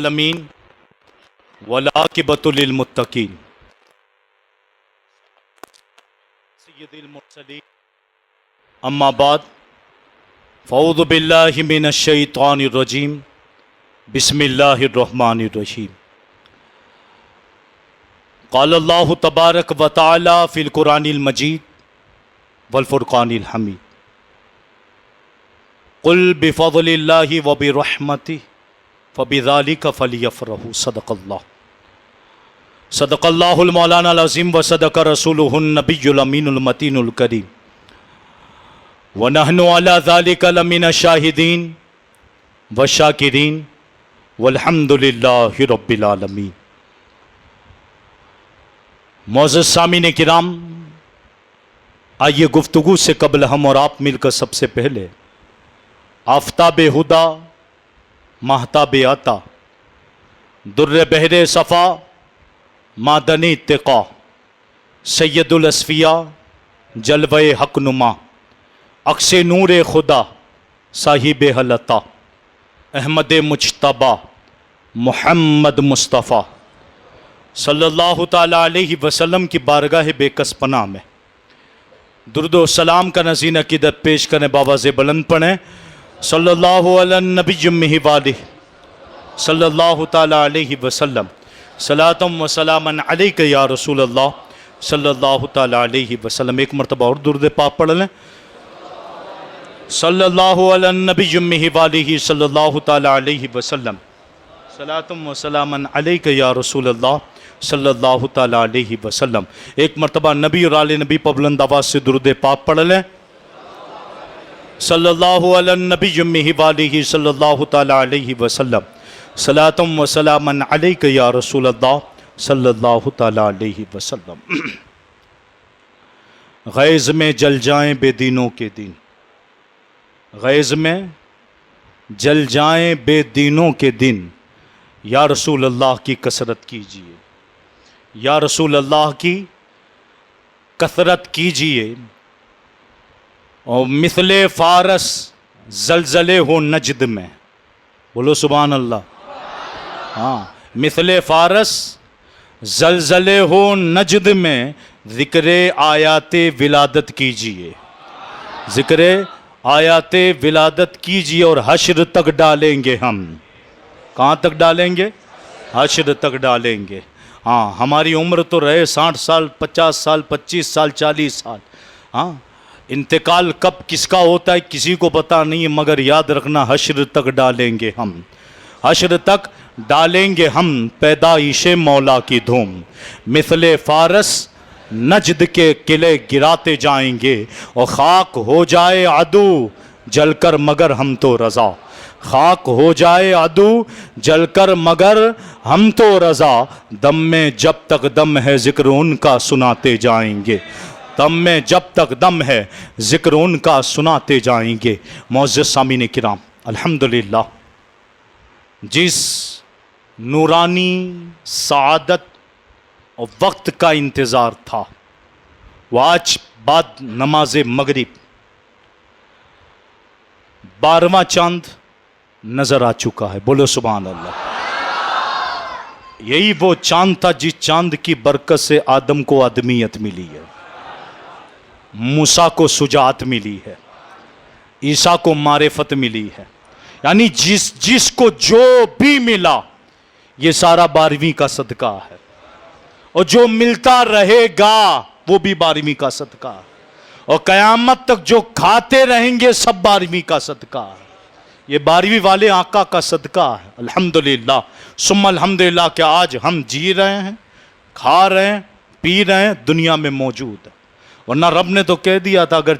العالمین والعاقبۃ للمتقین سید المرسلین اما بعد فاعوذ باللہ من الشیطان الرجیم بسم اللہ الرحمن الرحیم قال اللہ تبارک و تعالی فی القرآن المجید والفرقان الحمید قل بفضل اللہ وبرحمتہ فبذالک فلیفرحوا صدق اللہ المولانا العظیم وصدق رسولہ النبی الامین المتین الکریم ونحن علی ذالک لمن الشاہدین والشاکرین والحمد للہ رب العالمین۔ معزز سامعین کرام، آئیے گفتگو سے قبل ہم اور آپ مل کر سب سے پہلے آفتاب ہدا، ماہتاب عطا، در بحر صفا، معدن اتقا، سید الاسفیاء، جلوہ حق نما، عکس نور خدا، صاحب حلتا، احمد مجتبی، محمد مصطفیٰ صلی اللہ تعالیٰ علیہ وسلم کی بارگاہ بے کس پناہ میں درود و سلام کا نذیر عقیدت پیش کریں، باواز بلند پڑھیں صلی اللہ علی النبی امہ والہ صلی اللہ تعالیٰ علیہ وسلم، صلاۃ و سلاما علیک یا رسول اللہ صلی اللہ تعالیٰ علیہ وسلم۔ ایک مرتبہ اور درود پاک پڑھ لیں، صلی اللہ علی النبی امہ والہ صلی اللہ تعالیٰ علیہ وسلم، صلاۃ و سلاما علیک یا رسول اللہ صلی اللہ تعالیٰ علیہ وسلم۔ ایک مرتبہ نبی اور آل نبی پر بلند آواز سے درود پاک پڑھ لیں، صلی اللہ علی النبی امہ والہ صلی اللہ تعالیٰ علیہ وسلم، صلاۃ و سلاما علیک یا رسول اللہ صلی اللہ تعالیٰ علیہ وسلم۔ غیظ میں جل جائیں بے دینوں کے دین، غیظ میں جل جائیں بے دینوں کے دن، یا رسول اللہ کی کثرت کیجئے، یا رسول اللہ کی کثرت کیجئے، اور مثل فارس زلزلے ہو نجد میں، بولو سبحان اللہ، ہاں مثل فارس زلزلے ہو نجد میں، ذکر آیات ولادت کیجئے، ذکر آیات ولادت کیجئے، اور حشر تک ڈالیں گے ہم۔ کہاں تک ڈالیں گے؟ حشر تک ڈالیں گے۔ ہاں ہماری عمر تو رہے 60 سال، 50 سال، 25 سال، 40 سال، ہاں انتقال کب کس کا ہوتا ہے کسی کو پتہ نہیں ہے، مگر یاد رکھنا حشر تک ڈالیں گے ہم، حشر تک ڈالیں گے ہم پیدائش مولا کی دھوم، مثل فارس نجد کے قلعے گراتے جائیں گے، اور خاک ہو جائے عدو جل کر مگر ہم تو رضا، خاک ہو جائے عدو جل کر مگر ہم تو رضا، دم میں جب تک دم ہے ذکر ان کا سناتے جائیں گے، دم میں جب تک دم ہے ذکر ان کا سناتے جائیں گے۔ معزز سامعین کرام، الحمدللہ جس نورانی سعادت اور وقت کا انتظار تھا، وہ آج بعد نماز مغرب 12واں چاند نظر آ چکا ہے، بولو سبحان اللہ۔ یہی وہ چاند تھا جس چاند کی برکت سے آدم کو آدمیت ملی ہے، موسیٰ کو شجاعت ملی ہے، عیسیٰ کو معرفت ملی ہے، یعنی جس کو جو بھی ملا یہ سارا 12ویں کا صدقہ ہے، اور جو ملتا رہے گا وہ بھی 12ویں کا صدقہ ہے، اور قیامت تک جو کھاتے رہیں گے سب 12ویں کا صدقہ ہے۔ یہ 12ویں والے آقا کا صدقہ ہے، الحمدللہ ثم الحمدللہ کہ آج ہم جی رہے ہیں، کھا رہے ہیں، پی رہے ہیں، دنیا میں موجود ہے۔ ورنہ رب نے تو کہہ دیا تھا، اگر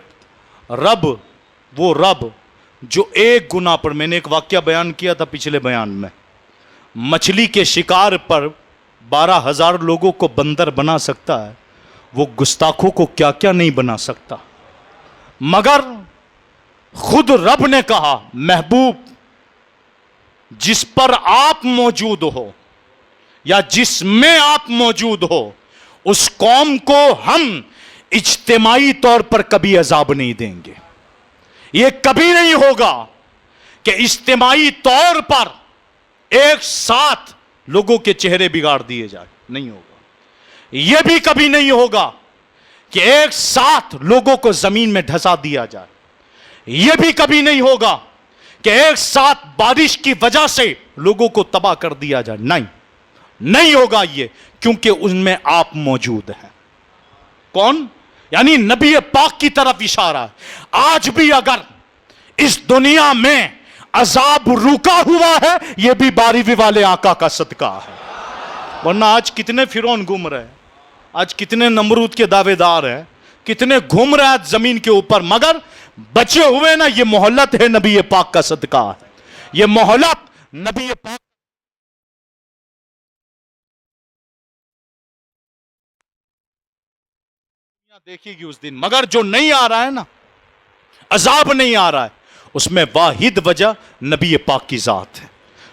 وہ رب جو ایک گناہ پر، میں نے ایک واقعہ بیان کیا تھا پچھلے بیان میں، مچھلی کے شکار پر 12,000 لوگوں کو بندر بنا سکتا ہے، وہ گستاخوں کو کیا کیا نہیں بنا سکتا۔ مگر خود رب نے کہا، محبوب جس پر آپ موجود ہو یا جس میں آپ موجود ہو، اس قوم کو ہم اجتماعی طور پر کبھی عذاب نہیں دیں گے۔ یہ کبھی نہیں ہوگا کہ اجتماعی طور پر ایک ساتھ لوگوں کے چہرے بگاڑ دیے جائے، نہیں ہوگا۔ یہ بھی کبھی نہیں ہوگا کہ ایک ساتھ لوگوں کو زمین میں دھسا دیا جائے، یہ بھی کبھی نہیں ہوگا کہ ایک ساتھ بارش کی وجہ سے لوگوں کو تباہ کر دیا جائے، نہیں ہوگا یہ، کیونکہ ان میں آپ موجود ہیں۔ کون؟ یعنی نبی پاک کی طرف اشارہ ہے۔ آج بھی اگر اس دنیا میں عذاب رکا ہوا ہے، یہ بھی بارہویں والے آقا کا صدقہ ہے، ورنہ آج کتنے فرعون گھوم رہے ہیں، آج کتنے نمرود کے دعوے دار ہیں، کتنے گھوم رہے ہیں زمین کے اوپر، مگر بچے ہوئے نا۔ یہ مہلت ہے نبی پاک کا صدقہ ہے، یہ مہلت نبی پاک دیکھے گی اس دن۔ مگر جو نہیں آ رہا ہے نا، عذاب نہیں آ رہا ہے، اس میں واحد وجہ نبی پاک کی ذات ہے۔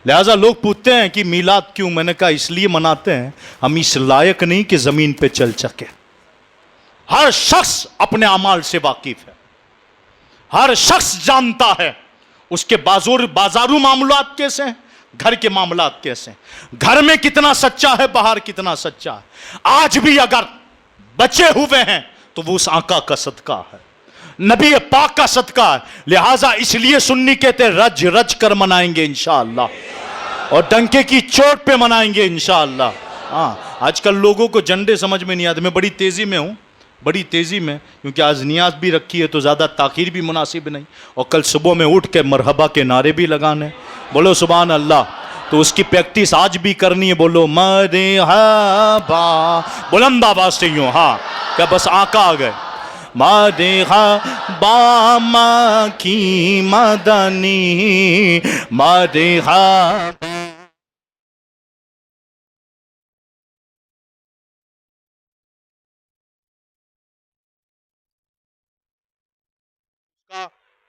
لہٰذا لوگ پوچھتے ہیں کہ میلاد کیوں؟ میں نے کہا اس لیے مناتے ہیں، ہم اس لائق نہیں کہ زمین پہ چل سکے۔ ہر شخص اپنے اعمال سے واقف ہے، ہر شخص جانتا ہے اس کے بازارو معاملات کیسے ہیں، گھر کے معاملات کیسے ہیں، گھر میں کتنا سچا ہے، باہر کتنا سچا ہے۔ آج بھی اگر بچے ہوئے ہیں تو وہ اس آقا کا صدقہ ہے، نبی پاک کا صدقہ ہے۔ لہٰذا اس لیے سنی کہتے ہیں رج رج کر منائیں گے انشاءاللہ، اور ڈنکے کی چوٹ پہ منائیں گے انشاءاللہ۔ ہاں، آج کل لوگوں کو جھنڈے سمجھ میں نہیں آتے۔ میں بڑی تیزی میں ہوں، بڑی تیزی میں، کیونکہ آج نیاز بھی رکھی ہے تو زیادہ تاخیر بھی مناسب نہیں، اور کل صبح میں اٹھ کے مرحبا کے نعرے بھی لگانے، بولو سبحان اللہ، تو اس کی پریکٹس آج بھی کرنی ہے۔ بولو مرحبا، بلند آواز سے یوں، ہاں، کہ بس آقا آ گئے۔ مرحبا مکی مدنی، مرحبا۔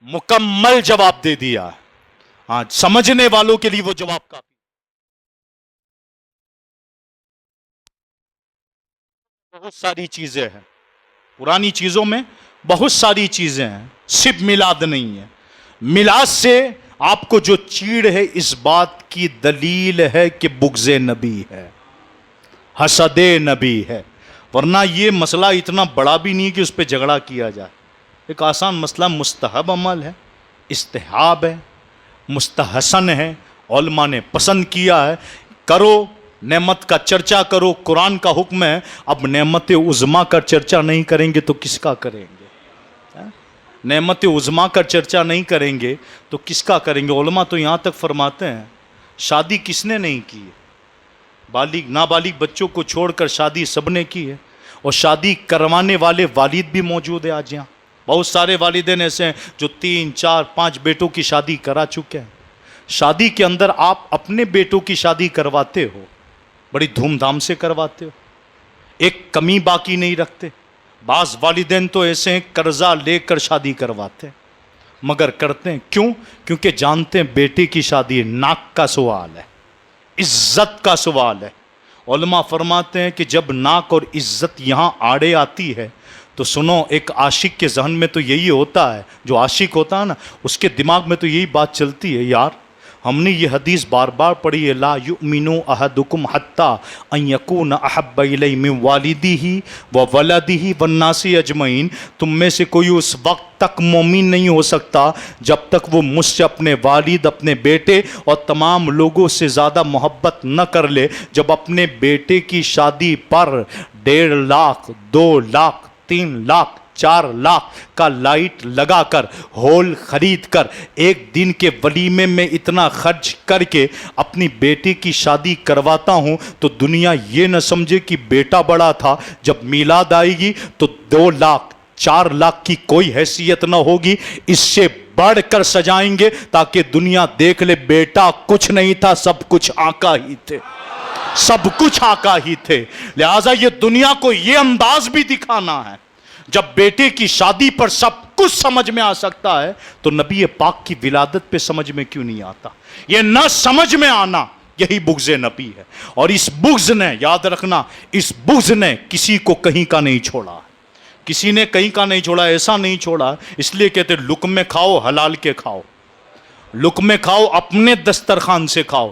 مکمل جواب دے دیا، ہاں، سمجھنے والوں کے لیے وہ جواب کافی۔ بہت ساری چیزیں ہیں پرانی چیزوں میں، بہت ساری چیزیں ہیں، صرف میلاد نہیں ہے۔ میلاد سے آپ کو جو چیڑ ہے اس بات کی دلیل ہے کہ بغض نبی ہے، حسد نبی ہے، ورنہ یہ مسئلہ اتنا بڑا بھی نہیں کہ اس پہ جھگڑا کیا جائے۔ ایک آسان مسئلہ، مستحب عمل ہے، استحاب ہے، مستحسن ہے، علماء نے پسند کیا ہے، کرو، نعمت کا چرچا کرو، قرآن کا حکم ہے۔ اب نعمت عظمیٰ کا چرچا نہیں کریں گے تو کس کا کریں گے؟ نعمت عظمیٰ کا چرچا نہیں کریں گے تو کس کا کریں گے؟ علماء تو یہاں تک فرماتے ہیں شادی کس نے نہیں کی ہے؟ بالغ نابالغ بچوں کو چھوڑ کر شادی سب نے کی ہے، اور شادی کروانے والے والد بھی موجود ہیں آج یہاں۔ بہت سارے والدین ایسے ہیں جو 3 4 5 بیٹوں کی شادی کرا چکے ہیں۔ شادی کے اندر آپ اپنے بیٹوں کی شادی کرواتے ہو، بڑی دھوم دھام سے کرواتے ہو، ایک کمی باقی نہیں رکھتے۔ بعض والدین تو ایسے ہیں قرضہ لے کر شادی کرواتے ہیں، مگر کرتے ہیں کیوں؟ کیونکہ جانتے ہیں بیٹے کی شادی ناک کا سوال ہے، عزت کا سوال ہے۔ علماء فرماتے ہیں کہ جب ناک اور عزت یہاں آڑے آتی ہے تو سنو، ایک عاشق کے ذہن میں تو یہی ہوتا ہے، جو عاشق ہوتا ہے نا اس کے دماغ میں تو یہی بات چلتی ہے، یار ہم نے یہ حدیث بار بار پڑھی ہے، لا یؤمن احدکم حتی ان یکون احب الیہ من والدہ وولدہ والناس اجمعین، تم میں سے کوئی اس وقت تک مومن نہیں ہو سکتا جب تک وہ مجھ سے اپنے والد، اپنے بیٹے اور تمام لوگوں سے زیادہ محبت نہ کر لے۔ جب اپنے بیٹے کی شادی پر 1.5 لاکھ 2 لاکھ 3 لاکھ 4 لاکھ کا لائٹ لگا کر، ہول خرید کر، ایک دن کے ولیمے میں اتنا خرچ کر کے اپنی بیٹی کی شادی کرواتا ہوں تو دنیا یہ نہ سمجھے کہ بیٹا بڑا تھا۔ جب میلاد آئے گی تو 2 لاکھ 4 لاکھ کی کوئی حیثیت نہ ہوگی، اس سے بڑھ کر سجائیں گے تاکہ دنیا دیکھ لے بیٹا کچھ نہیں تھا، سب کچھ آقا ہی تھے، سب کچھ آقا ہی تھے۔ لہٰذا یہ دنیا کو یہ انداز بھی دکھانا ہے۔ جب بیٹے کی شادی پر سب کچھ سمجھ میں آ سکتا ہے تو نبی پاک کی ولادت پہ سمجھ میں کیوں نہیں آتا؟ یہ نہ سمجھ میں آنا یہی بغض نبی ہے، اور اس بغض نے، یاد رکھنا، اس بغض نے کسی کو کہیں کا نہیں چھوڑا، کسی نے کہیں کا نہیں چھوڑا، ایسا نہیں چھوڑا۔ اس لیے کہتے لقمے کھاؤ حلال کے کھاؤ، لقمے کھاؤ اپنے دسترخوان سے کھاؤ۔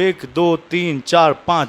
1 2 3 4 5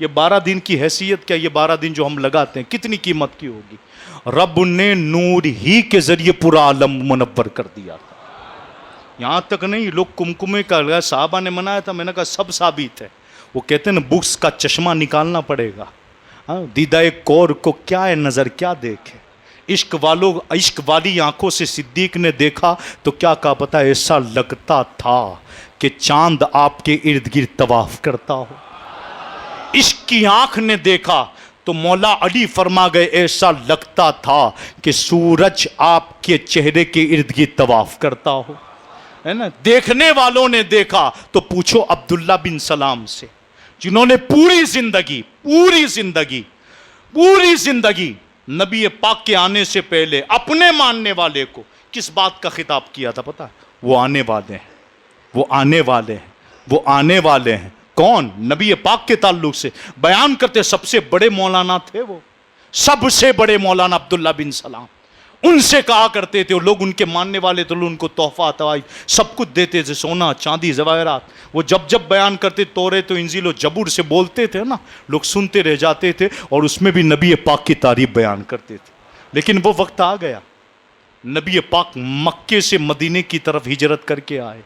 یہ 12 دن کی حیثیت کیا؟ یہ 12 دن جو ہم لگاتے ہیں کتنی قیمت کی ہوگی؟ رب نے نور ہی کے ذریعے پورا عالم منور کر دیا تھا. یہاں تک نہیں، لوگ کمکمے کا صحابہ نے منایا تھا، میں نے کہا سب ثابت ہے. وہ کہتے ہیں نا بکس کا چشمہ نکالنا پڑے گا. دیدہ کور کو کیا ہے نظر، کیا دیکھے؟ عشق والی آنکھوں سے صدیق نے دیکھا تو کیا کہا پتا؟ ایسا لگتا تھا کہ چاند آپ کے ارد گرد طواف کرتا ہو. عشق کی آنکھ نے دیکھا تو مولا علی فرما گئے ایسا لگتا تھا کہ سورج آپ کے چہرے کے ارد گرد طواف کرتا ہو. ہے نا؟ دیکھنے والوں نے دیکھا تو پوچھو عبداللہ بن سلام سے، جنہوں نے پوری زندگی نبی پاک کے آنے سے پہلے اپنے ماننے والے کو کس بات کا خطاب کیا تھا پتا؟ وہ آنے والے ہیں. کون؟ نبی پاک کے تعلق سے بیان کرتے سب سے بڑے مولانا تھے وہ، سب سے بڑے مولانا عبداللہ بن سلام. ان سے کہا کرتے تھے، لوگ ان کے ماننے والے تو ان کو تحفہ توائی سب کچھ دیتے تھے، سونا چاندی زواہرات. وہ جب بیان کرتے توریت و انجیل و زبور سے بولتے تھے نا، لوگ سنتے رہ جاتے تھے اور اس میں بھی نبی پاک کی تعریف بیان کرتے تھے. لیکن وہ وقت آ گیا، نبی پاک مکے سے مدینے کی طرف ہجرت کر کے آئے.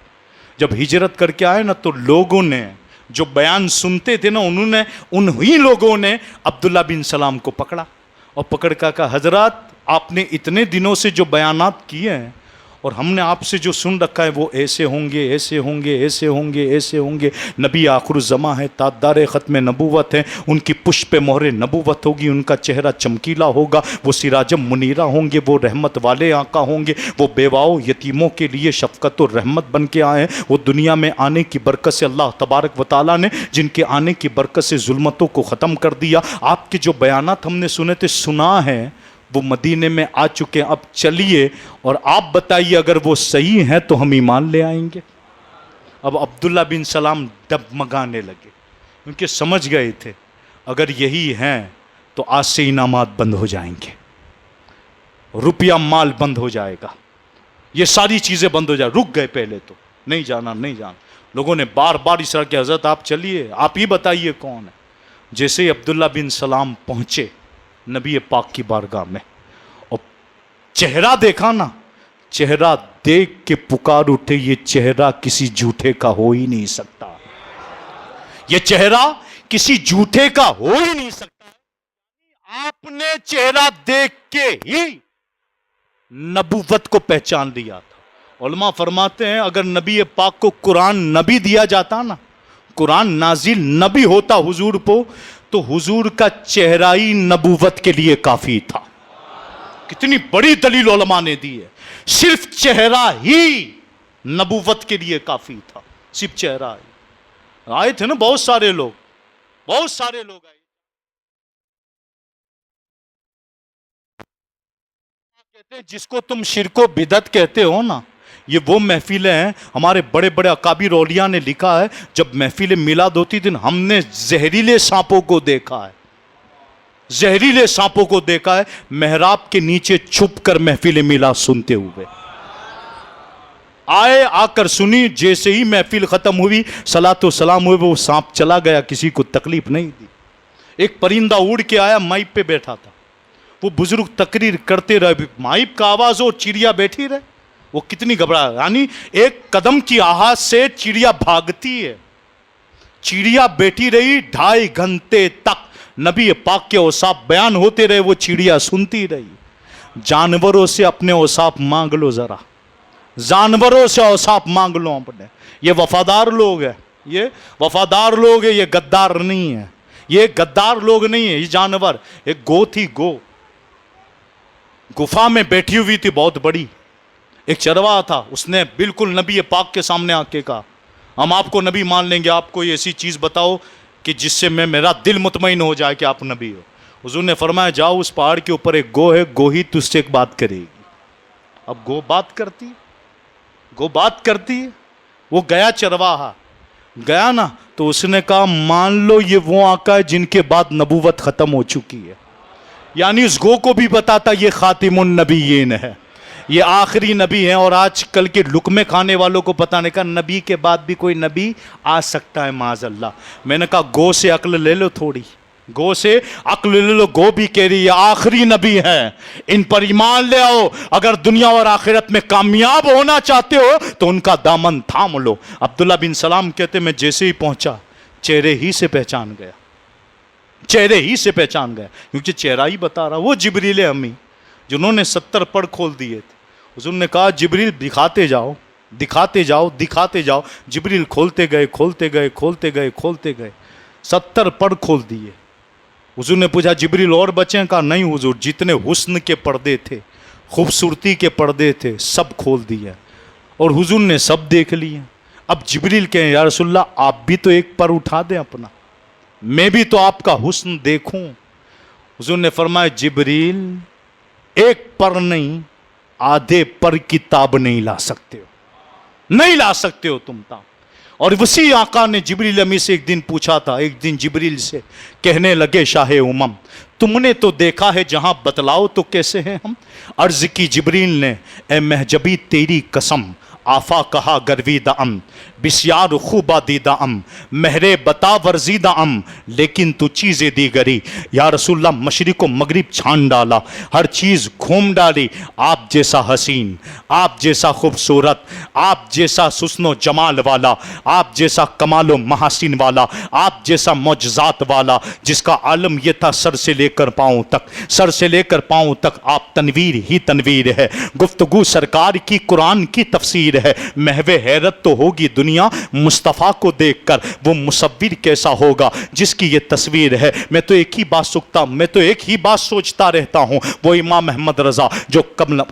جب ہجرت کر کے آئے نا تو لوگوں نے جو بیان سنتے تھے نا، انہی لوگوں نے عبداللہ بن سلام کو پکڑا اور پکڑ کر کہا حضرات آپ نے اتنے دنوں سے جو بیانات کیے ہیں اور ہم نے آپ سے جو سن رکھا ہے وہ ایسے ہوں گے. نبی آخر الزماں ہے، تاجدار ختم نبوت ہے، ان کی پشت پہ مہر نبوت ہوگی، ان کا چہرہ چمکیلا ہوگا، وہ سراجم منیرہ ہوں گے، وہ رحمت والے آقا ہوں گے، وہ بیواؤں یتیموں کے لیے شفقت و رحمت بن کے آئے ہیں. وہ دنیا میں آنے کی برکت سے اللہ تبارک و تعالیٰ نے جن کے آنے کی برکت سے ظلمتوں کو ختم کر دیا. آپ کے جو بیانات ہم نے سنے تھے، سنا ہے، وہ مدینے میں آ چکے. اب چلیے اور آپ بتائیے اگر وہ صحیح ہیں تو ہم ایمان لے آئیں گے. اب عبداللہ بن سلام ڈگمگانے لگے کیونکہ سمجھ گئے تھے اگر یہی ہیں تو آج سے انعامات بند ہو جائیں گے، روپیہ مال بند ہو جائے گا، یہ ساری چیزیں بند ہو جائیں. رک گئے پہلے تو نہیں جانا. لوگوں نے بار بار اس طرح کہ حضرت آپ چلیے، آپ ہی بتائیے کون ہے. جیسے ہی عبداللہ بن سلام پہنچے نبی پاک کی بارگاہ میں اور چہرہ دیکھا نا، چہرہ دیکھ کے پکار اٹھے یہ چہرہ کسی جھوٹے کا ہو ہی نہیں سکتا، یہ چہرہ کسی جھوٹے کا ہو ہی نہیں سکتا. آپ نے چہرہ دیکھ کے ہی نبوت کو پہچان لیا تھا. علماء فرماتے ہیں اگر نبی پاک کو قرآن نبی دیا جاتا نا، قرآن نازل نبی ہوتا حضور کو، تو حضور کا چہرہ ہی نبوت کے لیے کافی تھا. کتنی بڑی دلیل علماء نے دی ہے، صرف چہرہ ہی نبوت کے لیے کافی تھا، صرف چہرہ ہی. آئے تھے نا بہت سارے لوگ آئے. کہتے ہیں جس کو تم شرک و بدعت کہتے ہو نا، یہ وہ محفلیں ہیں. ہمارے بڑے بڑے اکابر اولیاء نے لکھا ہے جب محفل میلاد ہوتی تھی ہم نے زہریلے سانپوں کو دیکھا ہے محراب کے نیچے چھپ کر محفل میلاد سنتے ہوئے. آ کر سنی، جیسے ہی محفل ختم ہوئی صلاۃ و سلام ہوئے وہ سانپ چلا گیا، کسی کو تکلیف نہیں دی. ایک پرندہ اڑ کے آیا، مائپ پہ بیٹھا تھا، وہ بزرگ تقریر کرتے رہے، مائپ کا آواز ہو، چڑیا بیٹھی رہے، وہ کتنی گھبرا. یعنی ایک قدم کی آہٹ سے چڑیا بھاگتی ہے. چڑیا بیٹھی رہی 2.5 گھنٹے تک، نبی پاک کے اوصاف بیان ہوتے رہے، وہ چڑیا سنتی رہی. جانوروں سے اپنے اوصاف مانگ لو، ذرا جانوروں سے اوصاف مانگ لو اپنے. یہ وفادار لوگ ہیں، یہ غدار نہیں ہیں، یہ غدار لوگ نہیں ہیں، یہ جانور. ایک گو تھی، گفا میں بیٹھی ہوئی تھی بہت بڑی. ایک چرواہا تھا، اس نے بالکل نبی پاک کے سامنے آ کے کہا ہم آپ کو نبی مان لیں گے، آپ کوئی ایسی چیز بتاؤ کہ جس سے میرا دل مطمئن ہو جائے کہ آپ نبی ہو. حضور نے فرمایا جاؤ اس پہاڑ کے اوپر ایک گو ہے، گو ہی تجھ سے ایک بات کرے گی. اب گو بات کرتی، وہ گیا چرواہا گیا نا تو اس نے کہا مان لو یہ وہ آقا ہے جن کے بعد نبوت ختم ہو چکی ہے. یعنی اس گو کو بھی بتاتا یہ خاتم النبیین ہے، یہ آخری نبی ہیں، اور آج کل کے لقمے کھانے والوں کو پتہ نہیں، کہا نبی کے بعد بھی کوئی نبی آ سکتا ہے معاذ اللہ۔ میں نے کہا گو سے عقل لے لو، تھوڑی گو سے عقل لے لو، گو بھی کہہ رہی ہے آخری نبی ہے، ان پر ایمان لے آؤ، اگر دنیا اور آخرت میں کامیاب ہونا چاہتے ہو تو ان کا دامن تھام لو۔ عبداللہ بن سلام کہتے میں جیسے ہی پہنچا چہرے ہی سے پہچان گیا، چہرے ہی سے پہچان گیا، کیونکہ چہرہ ہی بتا رہا۔ وہ جبریل امی جنہوں نے 70 پڑھ کھول دیے تھے، حضور نے کہا جبریل دکھاتے جاؤ دکھاتے جاؤ دکھاتے جاؤ، جبریل کھولتے گئے کھولتے گئے کھولتے گئے کھولتے گئے، 70 پڑھ کھول دیے۔ حضور نے پوچھا جبریل اور بچیں؟ کہا نہیں حضور، جتنے حسن کے پردے تھے، خوبصورتی کے پردے تھے، سب کھول دیے، اور حضور نے سب دیکھ لیے۔ اب جبریل کہیں یا رسول اللہ آپ بھی تو ایک پر اٹھا دیں اپنا، میں بھی تو آپ کا حسن دیکھوں۔ حضور نے فرمایا جبریل ایک پر نہیں، آدھے پر کی تاب نہیں لا سکتے ہو، نہیں لا سکتے ہو تم تاب۔ اور وسیع آقا نے جبریل امی سے ایک دن پوچھا تھا، ایک دن جبریل سے کہنے لگے شاہ امم تم نے تو دیکھا ہے جہاں، بتلاؤ تو کیسے ہیں ہم؟ عرض کی جبریل نے اے مہجبی تیری قسم، آفا کہا گرویدہ ام، بسیار خوبہ دیدہ ام، مہرے بتا ورزیدہ ام، لیکن تو چیزیں دیگری۔ یا رسول اللہ مشرق و مغرب چھان ڈالا، ہر چیز گھوم ڈالی، آپ جیسا حسین، آپ جیسا خوبصورت، آپ جیسا حسن و جمال والا، آپ جیسا کمال و محاسن والا، آپ جیسا معجزات والا، جس کا عالم یہ تھا سر سے لے کر پاؤں تک، سر سے لے کر پاؤں تک آپ تنویر ہی تنویر ہے۔ گفتگو سرکار کی قرآن کی تفسیر ہے، محو حیرت تو ہوگی دنیا مصطفیٰ کو دیکھ کر، وہ مصور کیسا ہوگا جس کی یہ تصویر ہے۔ میں تو ایک ہی بات سوچتا رہتا ہوں، وہ امام احمد رضا جو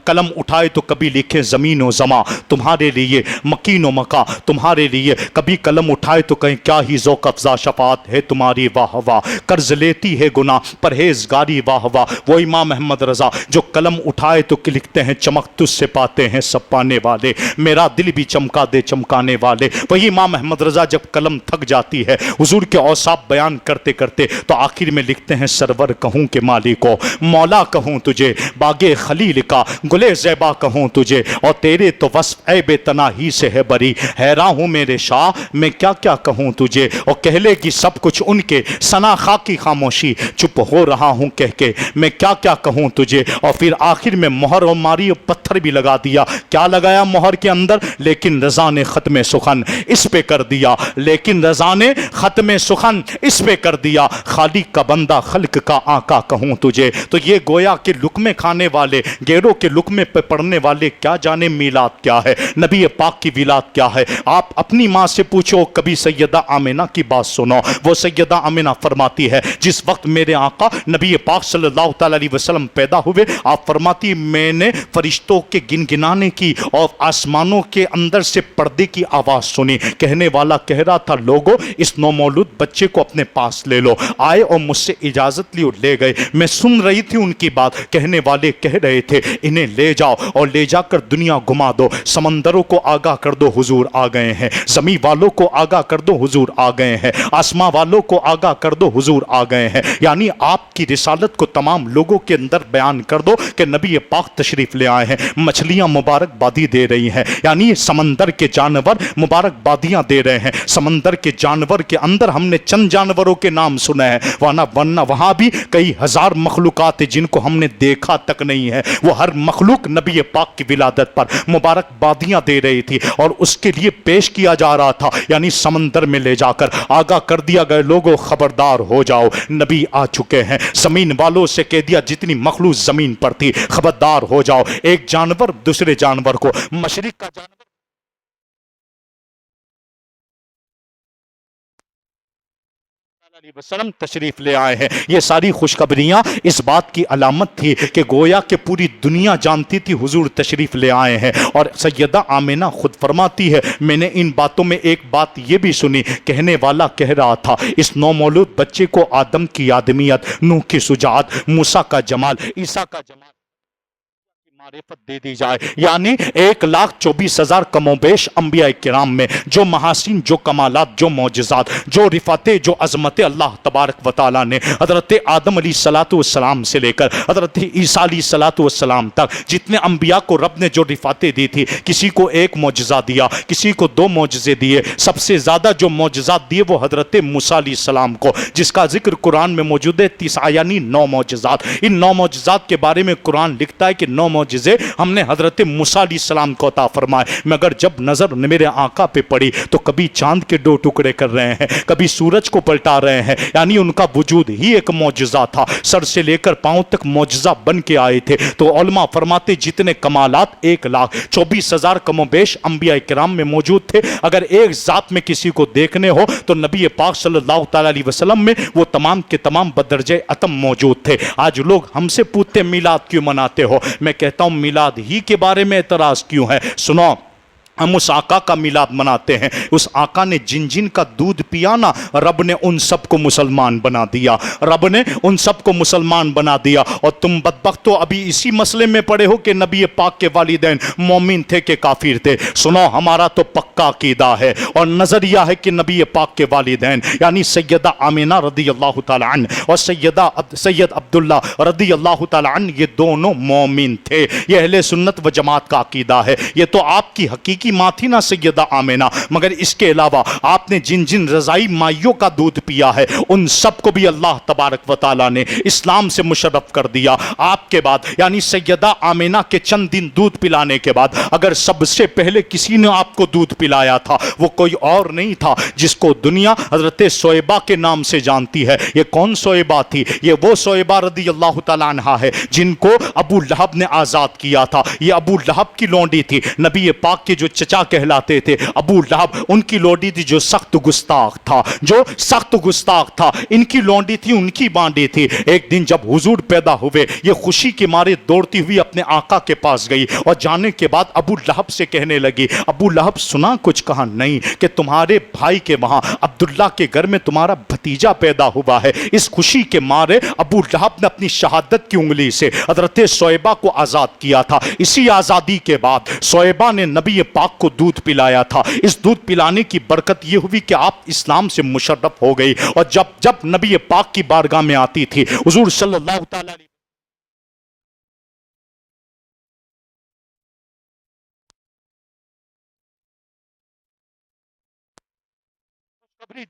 قلم اٹھائے تو کبھی لکھے زمین و زماں تمہارے لیے، مکین و مکا تمہارے لیے، کبھی قلم اٹھائے تو کہیں کیا ہی ذوق افزا شفاعت ہے تمہاری واہ واہ، قرض لیتی ہے گناہ پرہیزگاری واہ واہ۔ وہ امام احمد رضا جو قلم اٹھائے تو لکھتے ہیں چمک تجھ سے پاتے ہیں سب پانے والے، میرا دل بھی چمکا دے چمکانے والے۔ وہی امام احمد رضا جب قلم تھک جاتی ہے حضور کے اوصاف بیان کرتے کرتے تو آخر میں لکھتے ہیں سرور کہوں کہ مالکو، مولا کہوں تجھے، باغ خلیل کا گلے زیبا کہوں تجھے، اور تیرے تو وصف عیب تناہی سے ہے بری، حیراں ہوں میرے شاہ میں کیا کیا کہوں تجھے۔ اور کہہ لے گی سب کچھ ان کے ثنا خاکی خاموشی، چپ ہو رہا ہوں کہہ کے میں کیا کیا کہوں تجھے۔ اور پھر آخر میں مہر اور ماری اور پتھر بھی لگا دیا، کیا لگایا مہر کے اندر؟ لیکن رضا نے ختم سخن اس پہ کر دیا، لیکن رضا نے ختم سخن اس پہ کر دیا، خالق کا بندہ خلق کا آقا کہوں تجھے۔ تو یہ گویا کہ لقمے کھانے والے، گیروں کے لقمے پہ پڑنے والے کیا جانے میلاد کیا ہے، نبی پاک کی ولادت کیا ہے۔ آپ اپنی ماں سے پوچھو، کبھی سیدہ آمنہ کی بات سنو، وہ سیدہ آمنہ فرماتی ہے جس وقت میرے آقا نبی پاک صلی اللہ تعالی علیہ وسلم پیدا ہوئے، آپ فرماتی میں نے فرشتوں کے گنگنانے کی اور آسمانوں کے اندر سے پردے کی آواز سنی، کہنے والا کہہ رہا تھا لوگو اس نومولود بچے کو اپنے پاس لے لو، آئے اور مجھ سے اجازت لی اور لے گئے، میں سن رہی تھی ان کی بات، کہنے والے کہہ رہے تھے انہیں لے جاؤ اور لے جا کر دنیا گھما دو، سمندروں کو آگاہ کر دو حضور آ گئے ہیں، زمین والوں کو آگاہ کر دو حضور آ گئے ہیں، آسمان والوں کو آگاہ کر دو حضور آ گئے ہیں، یعنی آپ کی رسالت کو تمام لوگوں کے اندر بیان کر دو کہ نبی پاک تشریف لے آئے ہیں۔ مچھلیاں مبارک بادی دے رہی ہیں، یعنی سمندر کے جانور مبارک بادیاں دے رہے ہیں، سمندر کے جانور کے اندر ہم نے چند جانوروں کے نام سنے ہیں، ورنہ وہاں بھی کئی ہزار مخلوقات جن کو ہم نے دیکھا تک نہیں ہے، وہ ہر مخلوق نبی پاک کی ولادت پر مبارک بادیاں دے رہی تھی، اور اس کے لیے پیش کیا جا رہا تھا، یعنی سمندر میں لے جا کر آگاہ کر دیا گئے لوگوں خبردار ہو جاؤ نبی آ چکے ہیں، زمین والوں سے کہہ دیا جتنی مخلوق زمین پر تھی خبردار ہو جاؤ، ایک جانور دوسرے جانور کو، مشرق کا جانور علیہ وسلم تشریف لے آئے ہیں۔ یہ ساری خوشخبریاں اس بات کی علامت تھی کہ گویا کہ پوری دنیا جانتی تھی حضور تشریف لے آئے ہیں، اور سیدہ آمنہ خود فرماتی ہے میں نے ان باتوں میں ایک بات یہ بھی سنی، کہنے والا کہہ رہا تھا اس نومولود بچے کو آدم کی آدمیت، نوح کی شجاعت، موسیٰ کا جمال، عیسیٰ کا جمال معرفت دے دی جائے، یعنی 1,24,000 کم و بیش انبیاء کرام میں جو محاسن، جو کمالات، جو معجزات، جو رفعتیں، جو عظمتیں اللہ تبارک و تعالیٰ نے حضرت آدم علیہ الصلوۃ والسلام سے لے کر حضرت عیسیٰ علیہ الصلوۃ والسلام تک جتنے انبیاء کو رب نے جو رفعتیں دی تھی، کسی کو ایک معجزہ دیا، کسی کو 2 معجزے دیے، سب سے زیادہ جو معجزات دیے وہ حضرت موسیٰ علیہ السلام کو، جس کا ذکر قرآن میں موجود ہے 9 یعنی 9 معجزات۔ ان 9 معجزات کے بارے میں قرآن لکھتا ہے کہ 9 معجزے ہم نے حضرت موسیٰ علیہ السلام کو عطا فرمائے، مگر جب نظر میرے آقا پہ پڑی تو کبھی چاند کے 2 ٹکڑے کر رہے ہیں، کبھی سورج کو پلٹا رہے ہیں، یعنی ان کا وجود ہی ایک معجزہ تھا، سر سے لے کر پاؤں تک معجزہ بن کے آئے تھے۔ تو علماء فرماتے جتنے کمالات 1,24,000 کم و بیش انبیاء کرام میں موجود تھے، اگر ایک ذات میں کسی کو دیکھنے ہو تو نبی پاک صلی اللہ تعالیٰ علیہ وسلم میں وہ تمام کے تمام بدرجہ اتم موجود تھے۔ آج لوگ ہم سے پوچھتے میلاد کیوں مناتے ہو؟ میں کہتا ہوں میلاد ہی کے بارے میں اعتراض کیوں ہے؟ سنو، ہم اس آقا کا میلاد مناتے ہیں، اس آقا نے جن جن کا دودھ پیا نا، رب نے ان سب کو مسلمان بنا دیا، رب نے ان سب کو مسلمان بنا دیا۔ اور تم بدبختو ابھی اسی مسئلے میں پڑے ہو کہ نبی پاک کے والدین مومن تھے کہ کافر تھے۔ سنو، ہمارا تو پکا عقیدہ ہے اور نظریہ ہے کہ نبی پاک کے والدین یعنی سیدہ آمینہ رضی اللہ تعالیٰ عنہ اور سید عبداللہ رضی اللہ تعالیٰ عنہ، یہ دونوں مومن تھے۔ یہ اہل سنت و جماعت کا عقیدہ ہے۔ یہ تو آپ کی حقیقی ماں تھی نا سیدہ آمینہ، مگر اس کے علاوہ آپ نے جن جن رضائی مائیوں کا دودھ پیا ہے ان سب کو بھی اللہ تبارک و تعالیٰ نے اسلام سے مشرف کر دیا۔ آپ کے بعد یعنی سیدہ آمینہ کے چند دن دودھ پلانے کے بعد اگر سب سے پہلے کسی نے آپ کو دودھ پلایا تھا وہ کوئی اور نہیں تھا جس کو دنیا حضرت سویبہ کے نام سے جانتی ہے۔ یہ کون سویبہ تھی؟ یہ وہ سویبہ رضی اللہ تعالیٰ عنہا ہے جن کو ابو لہب نے آزاد کیا تھا۔ یہ ابو لہب کی لونڈی تھی، نبی پاک کے جو چچا کہلاتے تھے ابو لہب، ان کی لونڈی تھی جو سخت گستاخ تھا، جو سخت گستاخ تھا، ان کی لونڈی تھی، ان کی بانڈی تھی۔ ایک دن جب حضور پیدا ہوئے یہ خوشی کے مارے دوڑتی ہوئی اپنے آقا کے پاس گئی اور جانے کے بعد ابو لہب سے کہنے لگی، ابو لہب سنا کچھ؟ کہا نہیں، کہ تمہارے بھائی کے وہاں عبداللہ کے گھر میں تمہارا بھتیجا پیدا ہوا ہے۔ اس خوشی کے مارے ابو لہب نے اپنی شہادت کی انگلی سے حضرت سویبہ کو آزاد کیا تھا۔ اسی آزادی کے بعد سویبہ نے نبی پاک کو دودھ پلایا تھا۔ اس دودھ پلانے کی برکت یہ ہوئی کہ آپ اسلام سے مشرف ہو گئی، اور جب نبی پاک کی بارگاہ میں آتی تھی حضور صلی اللہ تعالی علیہ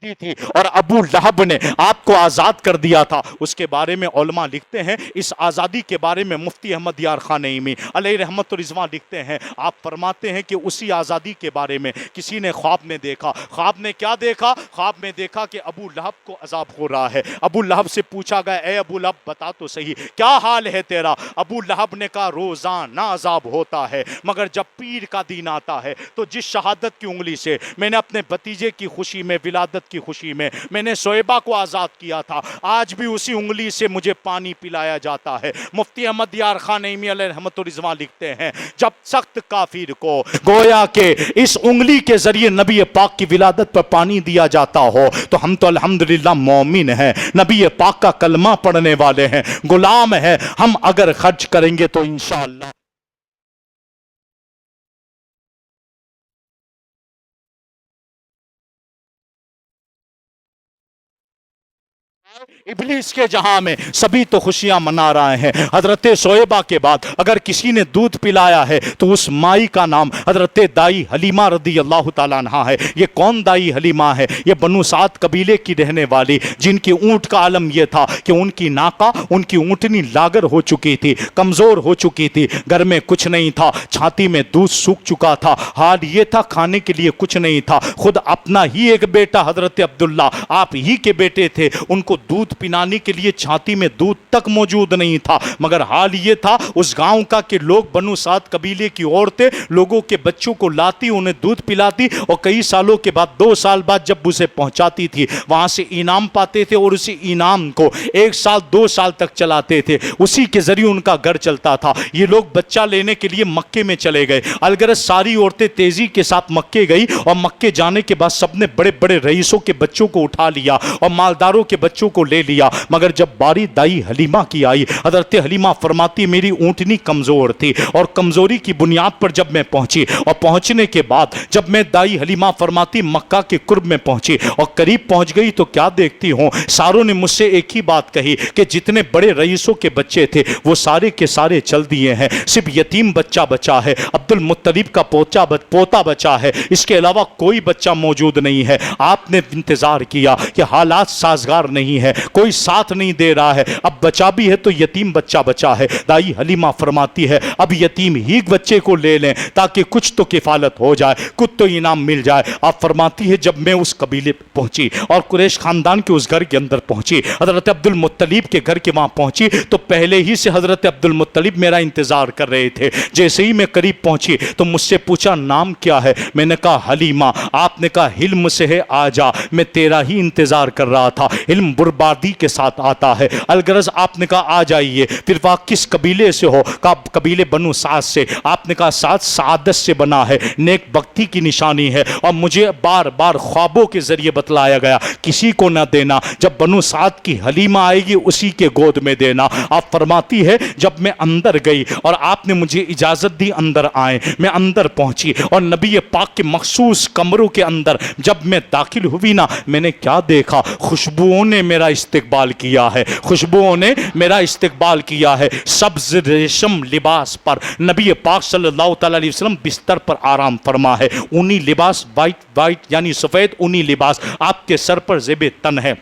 دی تھی اور ابو لہب نے آپ کو آزاد کر دیا تھا، اس کے بارے میں علماء لکھتے ہیں، اس آزادی کے بارے میں مفتی احمد یار خان نعیمی علیہ رحمت و رضوان لکھتے ہیں، آپ فرماتے ہیں کہ اسی آزادی کے بارے میں کسی نے خواب میں دیکھا۔ خواب میں کیا دیکھا؟ خواب میں دیکھا کہ ابو لہب کو عذاب ہو رہا ہے۔ ابو لہب سے پوچھا گیا، اے ابو لہب بتا تو صحیح کیا حال ہے تیرا؟ ابو لہب نے کہا روزانہ عذاب ہوتا ہے، مگر جب پیر کا دین آتا ہے تو جس شہادت کی انگلی سے میں نے اپنے بھتیجے کی خوشی میں، ولادت کی خوشی میں نے سویبہ کو آزاد کیا تھا، آج بھی اسی انگلی سے مجھے پانی پلایا جاتا ہے۔ مفتی احمد یار خان نعیمی علیہ رحمت و رضوان لکھتے ہیں، جب سخت کافر کو گویا کہ اس انگلی کے ذریعے نبی پاک کی ولادت پر پانی دیا جاتا ہو تو ہم تو الحمدللہ مومن ہیں، نبی پاک کا کلمہ پڑھنے والے ہیں، غلام ہیں، ہم اگر خرچ کریں گے تو انشاءاللہ ابلیس کے جہاں میں سبھی تو خوشیاں منا رہے ہیں۔ حضرت سویبہ کے بعد اگر کسی نے دودھ پلایا ہے تو اس مائی کا نام حضرت دائی حلیمہ رضی اللہ تعالیٰ عنہا ہے۔ یہ کون دائی حلیمہ ہے؟ یہ بنو سعد قبیلے کی رہنے والی، جن کی اونٹ کا عالم یہ تھا کہ ان کی ناقہ، ان کی اونٹنی لاگر ہو چکی تھی، کمزور ہو چکی تھی، گھر میں کچھ نہیں تھا، چھاتی میں دودھ سوکھ چکا تھا، حال یہ تھا کھانے کے لیے کچھ نہیں تھا، خود اپنا ہی ایک بیٹا حضرت عبداللہ آپ ہی کے بیٹے تھے، ان کو دودھ پلانے کے لیے چھاتی میں دودھ تک موجود نہیں تھا، مگر حال یہ تھا اس گاؤں کا کہ لوگ بنو سعد قبیلے کی عورتیں لوگوں کے بچوں کو لاتی، انہیں دودھ پلاتی اور کئی سالوں کے بعد 2 سال بعد جب اسے پہنچاتی تھی وہاں سے انعام پاتے تھے اور اسی انعام کو 1 سال 2 سال تک چلاتے تھے، اسی کے ذریعے ان کا گھر چلتا تھا۔ یہ لوگ بچہ لینے کے لیے مکے میں چلے گئے، الغرض ساری عورتیں تیزی کے ساتھ مکے گئی اور مکے جانے کے بعد سب نے بڑے بڑے رئیسوں کے بچوں کو اٹھا لیا اور مالداروں کے بچوں بچوں کو لے لیا، مگر جب باری دائی حلیمہ کی آئی، حضرت حلیمہ فرماتی میری اونٹنی کمزور تھی، اور کمزوری کی بنیاد پر جب میں پہنچی، اور پہنچنے کے بعد جب میں دائی حلیمہ فرماتی مکہ کے قرب میں پہنچی اور قریب پہنچ گئی تو کیا دیکھتی ہوں، ساروں نے مجھ سے ایک ہی بات کہی کہ جتنے بڑے رئیسوں کے بچے تھے وہ سارے کے سارے چل دیے ہیں، صرف یتیم بچہ بچا ہے، عبد المطلب کا پوتا بچا ہے، اس کے علاوہ کوئی بچہ موجود نہیں ہے۔ آپ نے انتظار کیا کہ حالات سازگار نہیں ہے، کوئی ساتھ نہیں دے رہا ہے، اب بچا بھی ہے تو یتیم بچہ بچا ہے۔ دائی حلیمہ فرماتی ہے اب یتیم ہی بچے کو لے لیں تاکہ کچھ تو کفالت ہو جائے، کچھ تو انعام مل جائے۔ آپ فرماتی ہے جب میں اس قبیلے پہ پہنچی اور قریش خاندان کے اس گھر کے اندر پہنچی، حضرت عبد المطلب کے گھر کے وہاں پہنچی تو پہلے ہی سے حضرت عبد المطلب میرا انتظار کر رہے تھے۔ جیسے ہی میں قریب پہنچی تو مجھ سے پوچھا نام کیا ہے؟ میں نے کہا حلیمہ۔ آپ نے کہا حلم سے ہے آ جا، میں تیرا ہی انتظار کر رہا تھا۔ علم بربادی کے ساتھ آتا ہے، الغرض آپ نے کہا آ جائیے۔ پھر وہ کس قبیلے سے ہو؟ کہا قبیلے بنو سعد سے۔ آپ نے کہا سعد سعادت سے بنا ہے، نیک بختی کی نشانی ہے، اور مجھے بار بار خوابوں کے ذریعے بتلایا گیا کسی کو نہ دینا، جب بنو سعد کی حلیمہ آئے گی اسی کے گود میں دینا۔ آپ فرماتی ہے جب میں اندر گئی اور آپ نے مجھے اجازت دی اندر آئیں، میں اندر پہنچی اور نبی پاک کے مخصوص کمروں کے اندر جب میں داخل ہوئی نا، میں نے کیا دیکھا؟ خوشبوؤں نے میرا استقبال کیا ہے، خوشبوؤں نے میرا استقبال کیا ہے۔ سبز ریشم لباس پر نبی پاک صلی اللہ تعالی علیہ وسلم بستر پر آرام فرما ہے، اونی لباس، وائٹ یعنی سفید اونی لباس آپ کے سر پر زیب تن ہے۔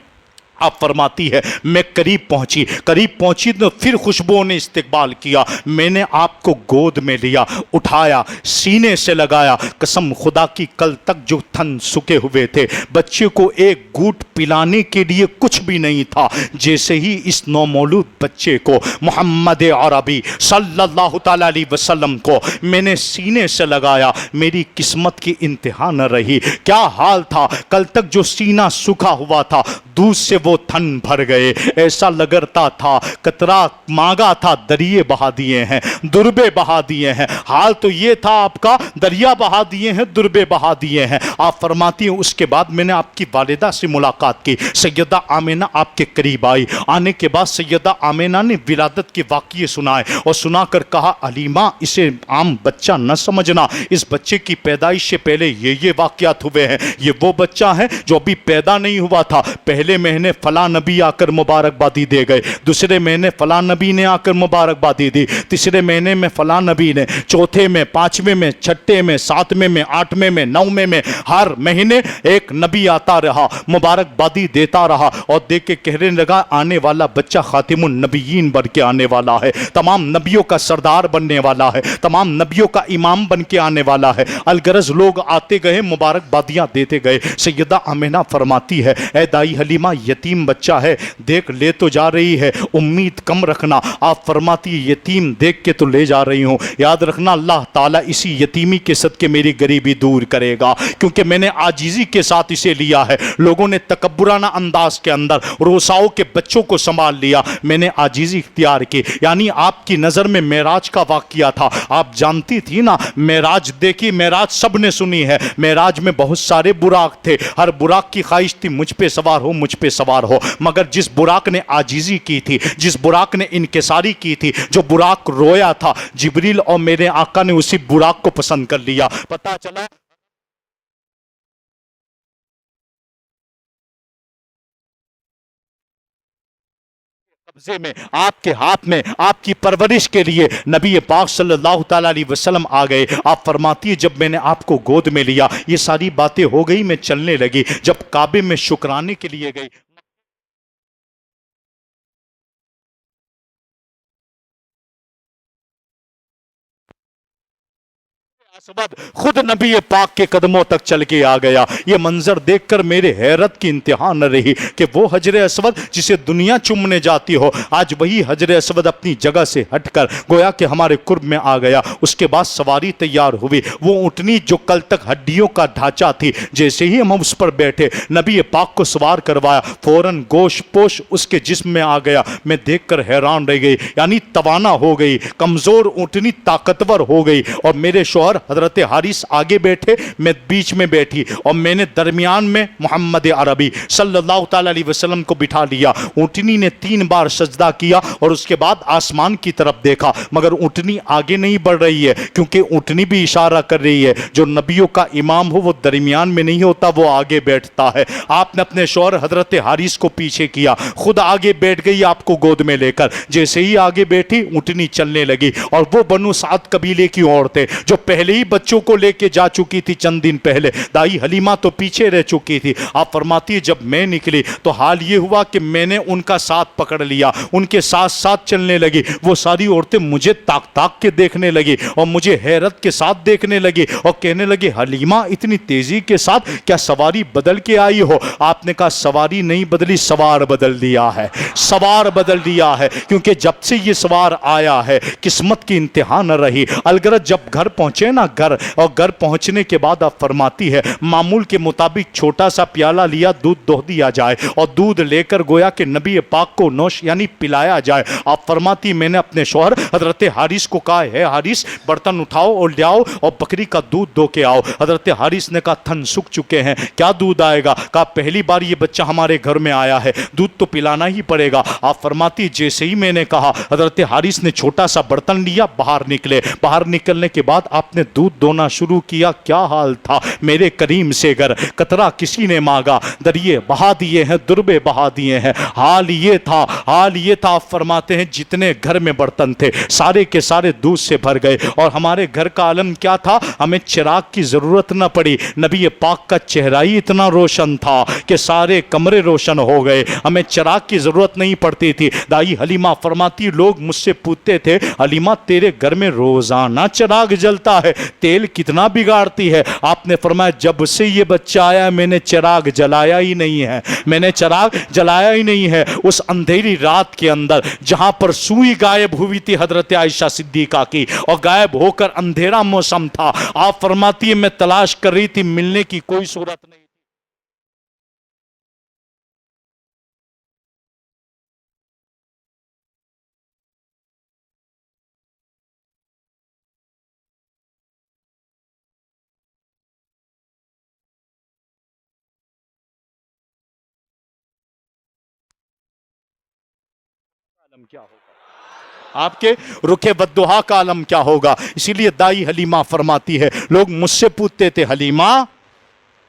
آپ فرماتی ہے میں قریب پہنچی تو پھر خوشبوؤں نے استقبال کیا، میں نے آپ کو گود میں لیا، اٹھایا، سینے سے لگایا، قسم خدا کی کل تک جو تھن سکے ہوئے تھے، بچے کو ایک گھونٹ پلانے کے لیے کچھ بھی نہیں تھا، جیسے ہی اس نومولود بچے کو محمد عربی صلی اللہ تعالی علیہ وسلم کو میں نے سینے سے لگایا، میری قسمت کی انتہا نہ رہی۔ کیا حال تھا، کل تک جو سینہ سکھا ہوا تھا دودھ سے وہ تھن بھر گئے، ایسا لگرتا تھا قطرہ مانگا تھا دریے بہا دیے ہیں، دربے بہا دیے ہیں۔ حال تو یہ تھا آپ کا دریا بہا دیے ہیں، دربے بہا دیے ہیں۔ آپ فرماتی ہیں اس کے بعد میں نے آپ کی والدہ سے ملاقات کی، سیدہ آمینہ آپ کے قریب آئی، آنے کے بعد سیدہ آمینہ نے ولادت کے واقعے سنائے اور سنا کر کہا حلیمہ اسے عام بچہ نہ سمجھنا، اس بچے کی پیدائش سے پہلے یہ واقعات ہوئے ہیں، یہ وہ بچہ ہے جو ابھی پیدا نہیں ہوا تھا، پہلے مہینے فلاں نبی آ کر مبارکبادی دے گئے، دوسرے مہینے فلاں نبی نے آ کر مبارکبادی دی، تیسرے مہینے میں فلاں نبی نے، چوتھے میں، پانچویں میں، چھٹے میں، ساتویں میں، آٹھویں میں، نویں میں، ہر مہینے ایک نبی آتا رہا، مبارکبادی دیتا رہا، اور دیکھ کے کہنے لگا آنے والا بچہ خاتم النبیین بن کے آنے والا ہے، تمام نبیوں کا سردار بننے والا ہے، تمام نبیوں کا امام بن کے آنے والا ہے۔ الغرض لوگ آتے گئے، مبارکبادیاں دیتے گئے۔ سیدہ آمینہ فرماتی ہے اے دائی حلیمہ یتیم بچہ ہے، دیکھ لے تو جا رہی ہے، امید کم رکھنا۔ آپ فرماتی ہے یتیم دیکھ کے تو لے جا رہی ہوں، یاد رکھنا اللہ تعالیٰ اسی یتیمی کے صدقے میری غریبی دور کرے گا، کیونکہ میں نے عاجزی کے ساتھ اسے لیا ہے۔ لوگوں نے تکبرانہ انداز کے اندر روساؤ کے بچوں کو سنبھال لیا، میں نے عاجزی اختیار کی۔ یعنی آپ کی نظر میں معراج کا واقعہ تھا، آپ جانتی تھی نا معراج، دیکھی معراج سب نے سنی ہے، معراج میں بہت سارے براق تھے، ہر براق کی خواہش تھی مجھ پہ سوار ہو، مجھ پہ سوار ہو، مگر جس براق نے عاجزی کی تھی، جس براق نے انکساری کی تھی، جو براق رویا تھا، جبریل اور میرے آقا نے اسی براق کو پسند کر لیا۔ پتہ چلا قبضے میں، آپ کے ہاتھ میں، آپ کی پرورش کے لیے نبی پاک صلی اللہ تعالی علیہ وسلم آ گئے۔ آپ فرماتی ہے جب میں نے آپ کو گود میں لیا یہ ساری باتیں ہو گئی، میں چلنے لگی، جب کعبے میں شکرانے کے لیے گئی، اسود خود نبی پاک کے قدموں تک چل کے آ گیا۔ یہ منظر دیکھ کر میرے حیرت کی انتہا نہ رہی کہ وہ حجر اسود جسے دنیا چومنے جاتی ہو، آج وہی حجر اسود اپنی جگہ سے ہٹ کر گویا کہ ہمارے قرب میں آ گیا۔ اس کے بعد سواری تیار ہوئی، وہ اونٹنی جو کل تک ہڈیوں کا ڈھانچہ تھی، جیسے ہی ہم اس پر بیٹھے نبی پاک کو سوار کروایا، فوراً گوشت پوش اس کے جسم میں آ گیا۔ میں دیکھ کر حیران رہ گئی، یعنی توانا ہو گئی، کمزور اونٹنی طاقتور ہو گئی، اور میرے شوہر حضرت حارث آگے بیٹھے، میں بیچ میں بیٹھی، اور میں نے درمیان میں محمد عربی صلی اللہ تعالی علیہ وسلم کو بٹھا لیا۔ اونٹنی نے 3 بار سجدہ کیا اور اس کے بعد آسمان کی طرف دیکھا، مگر اونٹنی آگے نہیں بڑھ رہی ہے، کیونکہ اونٹنی بھی اشارہ کر رہی ہے جو نبیوں کا امام ہو وہ درمیان میں نہیں ہوتا، وہ آگے بیٹھتا ہے۔ آپ نے اپنے شوہر حضرت حارث کو پیچھے کیا، خود آگے بیٹھ گئی آپ کو گود میں لے کر۔ جیسے ہی آگے بیٹھی اونٹنی چلنے لگی، اور وہ بنو سعد قبیلے کی عورتیں جو پہلے ہی بچوں کو لے کے جا چکی تھی چند دن پہلے، دائی حلیمہ تو پیچھے رہ چکی تھی۔ آپ فرماتی ہے جب میں نکلی تو حال یہ ہوا کہ میں نے ان کا ساتھ پکڑ لیا، ان کے ساتھ ساتھ چلنے لگی۔ وہ ساری عورتیں مجھے تاک تاک کے دیکھنے لگی اور مجھے حیرت کے ساتھ دیکھنے لگی اور کہنے لگے حلیمہ اتنی تیزی کے ساتھ کیا سواری بدل کے آئی ہو؟ آپ نے کہا سواری نہیں بدلی، سوار بدل دیا ہے، سوار بدل دیا ہے، کیونکہ جب سے یہ سوار آیا ہے قسمت کی انتہا نہ رہی۔ الگرد جب گھر پہنچے نا، گھر پہنچنے کے بعد آپ فرماتی ہے معمول کے مطابق چھوٹا سا پیالہ لیا، دودھ دو دیا جائے اور دودھ لے کر گویا کہ نبی پاک کو نوش یعنی پلایا جائے۔ آپ فرماتی میں نے اپنے شوہر حضرت حارث کو کہا ہے حارث برتن اٹھاؤ اور لے آؤ اور بکری کا دودھ دو کے آؤ۔ حضرت حارث نے کہا تھن سک چکے ہیں، کیا دودھ آئے گا؟ کہا پہلی بار یہ بچہ ہمارے گھر میں آیا ہے، دودھ تو پلانا ہی پڑے گا۔ آپ فرماتی جیسے ہی میں نے کہا حضرت حارث نے چھوٹا سا برتن لیا، باہر نکلے، باہر نکلنے کے بعد آپ نے دودھ دونا شروع کیا۔ کیا حال تھا میرے کریم سے گر، قطرہ کسی نے مانگا، دریے بہا دیے ہیں، دربے بہا دیے ہیں۔ حال یہ تھا آپ فرماتے ہیں جتنے گھر میں برتن تھے سارے کے سارے دودھ سے بھر گئے، اور ہمارے گھر کا عالم کیا تھا، ہمیں چراغ کی ضرورت نہ پڑی، نبی پاک کا چہرہ ہی اتنا روشن تھا کہ سارے کمرے روشن ہو گئے، ہمیں چراغ کی ضرورت نہیں پڑتی تھی۔ دائی حلیمہ فرماتی لوگ مجھ سے پوچھتے تھے حلیمہ تیرے گھر میں روزانہ چراغ جلتا ہے، تیل کتنا بگاڑتی ہے؟ آپ نے فرمایا جب سے یہ بچہ آیا میں نے چراغ جلایا ہی نہیں ہے، میں نے چراغ جلایا ہی نہیں ہے۔ اس اندھیری رات کے اندر جہاں پر سوئی غائب ہوئی تھی حضرت عائشہ صدیقہ کی، اور غائب ہو کر اندھیرا موسم تھا، آپ فرماتی ہے میں تلاش کر رہی تھی، ملنے کی کوئی صورت نہیں۔ عالم کیا ہوگا، آپ کے رکے بددعا کا عالم کیا ہوگا؟ اسی لیے دائی حلیمہ فرماتی ہے لوگ مجھ سے پوچھتے تھے حلیمہ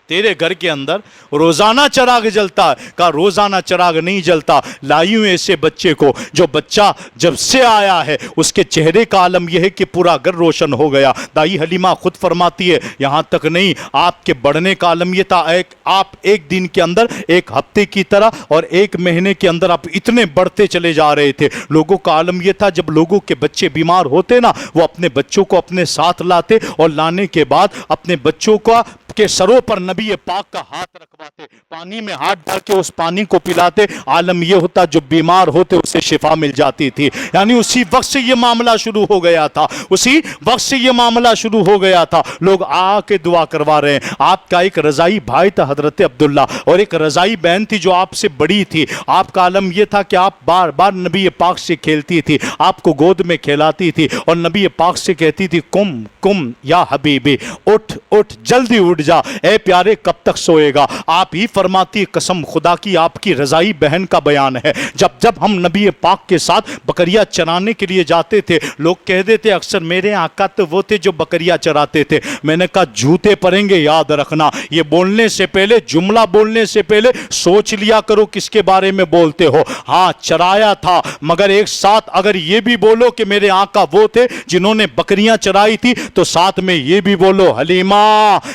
تیرے گھر کے اندر روزانہ چراغ جلتا ہے؟ کہا روزانہ چراغ نہیں جلتا، لائی ہوں ایسے بچے کو جو بچہ جب سے آیا ہے اس کے چہرے کا عالم یہ ہے کہ پورا گھر روشن ہو گیا۔ دائی حلیمہ خود فرماتی ہے یہاں تک نہیں، آپ کے بڑھنے کا عالم یہ تھا آپ ایک دن کے اندر ایک ہفتے کی طرح اور ایک مہینے کے اندر آپ اتنے بڑھتے چلے جا رہے تھے۔ لوگوں کا عالم یہ تھا جب لوگوں کے بچے بیمار ہوتے نا وہ اپنے بچوں کو اپنے ساتھ لاتے اور لانے کے بعد اپنے بچوں کو کے سروں پر نبی پاک کا ہاتھ رکھواتے، پانی میں ہاتھ ڈال کے اس پانی کو پلاتے، عالم یہ ہوتا جو بیمار ہوتے اسے شفا مل جاتی تھی۔ یعنی اسی وقت سے یہ معاملہ شروع ہو گیا تھا، اسی وقت سے یہ معاملہ شروع ہو گیا تھا، لوگ آ کے دعا کروا رہے ہیں۔ آپ کا ایک رضائی بھائی تھا حضرت عبداللہ، اور ایک رضائی بہن تھی جو آپ سے بڑی تھی۔ آپ کا عالم یہ تھا کہ آپ بار بار نبی پاک سے کھیلتی تھی، آپ کو گود میں کھلاتی تھی اور نبی پاک سے کہتی تھی کم کم یا حبیبی، اٹھ اٹھ جلدی اٹھ جا اے پیارے، کب تک سوئے گا؟ آپ ہی فرماتی قسم خدا کی آپ کی رضائی بہن کا بیان ہے جب ہم نبی پاک کے ساتھ بکریاں چرانے کے لیے جاتے تھے لوگ کہہ دیتے اکثر میرے آقا تو وہ تھے جو بکریاں چراتے تھے۔ میں نے کہا جوتے پڑیں گے، یاد رکھنا یہ بولنے سے پہلے، جملہ بولنے سے پہلے سوچ لیا کرو کس کے بارے میں بولتے ہو۔ ہاں چرایا تھا، مگر ایک ساتھ اگر یہ بھی بولو کہ میرے آقا وہ تھے جنہوں نے بکریاں چرائی تھی تو ساتھ میں یہ بھی بولو حلیمہ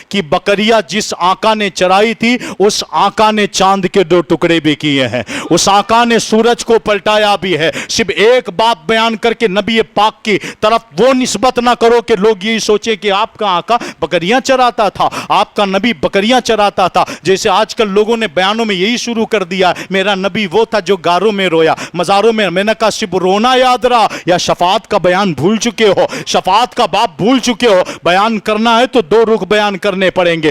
کی بکریاں جس آقا نے چرائی تھی اس آقا نے چاند کے 2 ٹکڑے بھی کیے ہیں، اس آقا نے سورج کو پلٹایا بھی ہے۔ صرف ایک بات بیان کر کے نبی پاک کی طرف وہ نسبت نہ کرو کہ لوگ یہی سوچیں کہ آپ کا آقا بکریاں چراتا تھا، آپ کا نبی بکریاں چراتا تھا۔ جیسے آج کل لوگوں نے بیانوں میں یہی شروع کر دیا میرا نبی وہ تھا جو غاروں میں رویا، مزاروں میں۔ میں نے کہا صرف رونا یاد رہا یا شفاعت کا بیان بھول چکے ہو؟ شفاعت کا باب بھول چکے ہو؟ بیان کرنا ہے تو 2 رخ بیان کرنے پڑیں گے،